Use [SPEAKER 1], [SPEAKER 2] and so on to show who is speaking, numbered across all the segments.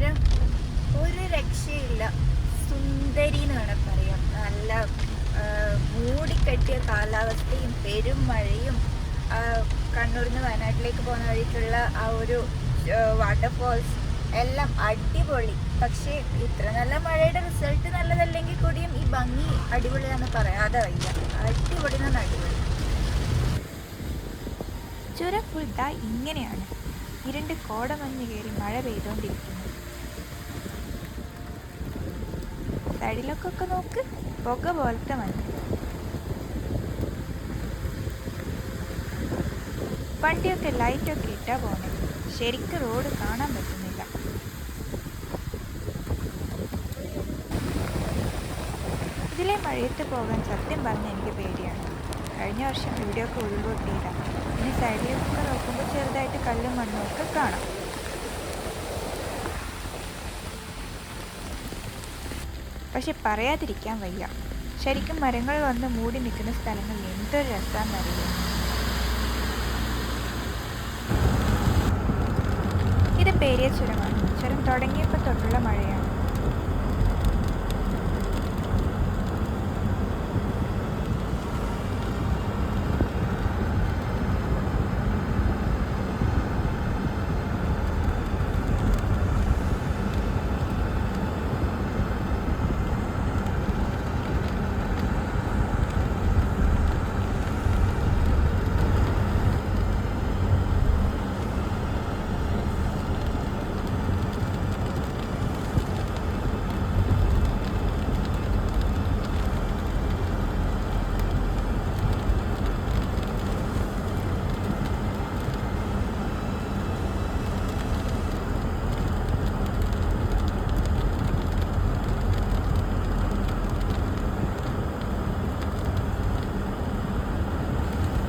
[SPEAKER 1] ചുരം ഒരു രക്ഷയില്ല, സുന്ദരി എന്ന് വേണം പറയാം. നല്ല മൂടിക്കെട്ടിയ കാലാവസ്ഥയും പെരും മഴയും, കണ്ണൂരിൽ നിന്ന് വയനാട്ടിലേക്ക് പോകുന്ന വഴിക്കുള്ള ആ ഒരു വാട്ടർഫോൾസ് എല്ലാം അടിപൊളി. പക്ഷേ ഇത്ര നല്ല മഴയുടെ റിസൾട്ട് നല്ലതല്ലെങ്കിൽ കൂടിയും ഈ ഭംഗി അടിപൊളിയാണെന്ന് പറയാതെ വയ്യ. അടിപൊളി എന്നാണ് അടിപൊളി. ചുരം ഫുൾ ദാ ഇങ്ങനെയാണ്, ഇരുണ്ട് കോടമഞ്ഞ് കയറി മഴ പെയ്തുകൊണ്ടിരിക്കുന്നു. സൈഡിലൊക്കെ നോക്ക്, പുക പോലത്തെ മഞ്ഞ്. വണ്ടിയൊക്കെ ലൈറ്റൊക്കെ ഇട്ടാ പോണേ, ശരിക്കും റോഡ് കാണാൻ പറ്റുന്നില്ല. ഇതിലെ മഴയത്ത് പോകാൻ സത്യം പറഞ്ഞ എനിക്ക് പേടിയാണ്. കഴിഞ്ഞ വർഷം ഇവിടെയൊക്കെ ഉരുൾപൊട്ടിയതാണ്. ഇനി സൈഡിലൊക്കെ നോക്കുമ്പോൾ ചെറുതായിട്ട് കല്ലും മണ്ണും ഒക്കെ കാണാം. പക്ഷെ പറയാതിരിക്കാൻ വയ്യ, ശരിക്കും മരങ്ങൾ വന്ന് മൂടി നിൽക്കുന്ന സ്ഥലങ്ങൾ എന്തൊരു രസമാണെന്നറിയില്ല. ഇത് പേരിയ ചുരമാണ്. ചുരം തുടങ്ങിയപ്പോൾ തൊട്ടുള്ള മഴയാണ്.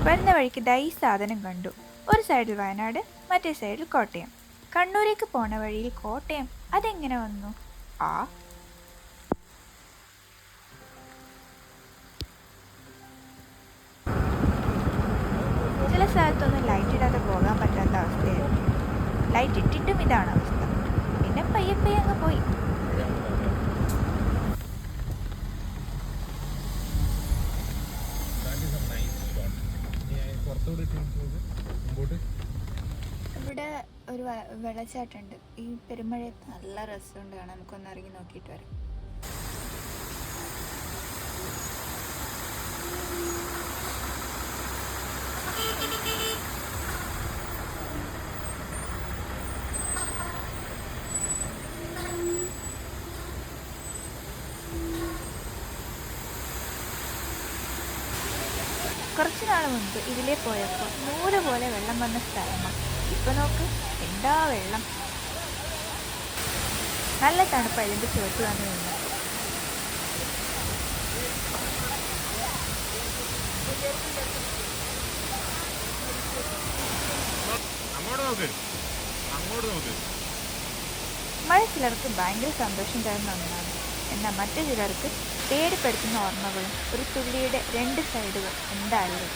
[SPEAKER 1] വരുന്ന വഴിക്ക് ദാ ഈ സാധനം കണ്ടു. ഒരു സൈഡിൽ വയനാട്, മറ്റേ സൈഡിൽ കോട്ടയം. കണ്ണൂരേക്ക് പോണ വഴിയിൽ കോട്ടയം അതെങ്ങനെ വന്നു? ചില സ്ഥലത്തൊന്നും ലൈറ്റ് ഇടാതെ പോകാൻ പറ്റാത്ത അവസ്ഥയായിരുന്നു. ലൈറ്റ് ഇട്ടിട്ടും ഇതാണ് അവസ്ഥ. പിന്നെ പയ്യെ അങ്ങ് പോയി. ഇവിടെ ഒരു വെള്ളച്ചാട്ടമുണ്ട്. ഈ പെരുമഴയത്ത് നല്ല രസമുണ്ട് കാണാൻ. നമുക്കൊന്ന് ഇറങ്ങി നോക്കിയിട്ട് വരാം. കുറച്ച് നാൾ മുൻപ് ഇതിലേ പോയപ്പോൾ നൂല് പോലെ വെള്ളം വന്ന സ്ഥലമാണ്. ഇപ്പൊ നോക്ക്, എന്താ വെള്ളം. നല്ല തണുപ്പ് അതിൻ്റെ ചുവട്ട് വന്നു നിന്ന്. മഴ ചിലർക്ക് ഭയങ്കര സന്തോഷം തരുന്ന ഒന്നാണ്. എന്നാൽ മറ്റു ചിലർക്ക് പേടിപ്പെടുത്തുന്ന ഓർമ്മകളും ഒരു തുള്ളിയുടെ രണ്ട് സൈഡുകൾ എന്തായാലും.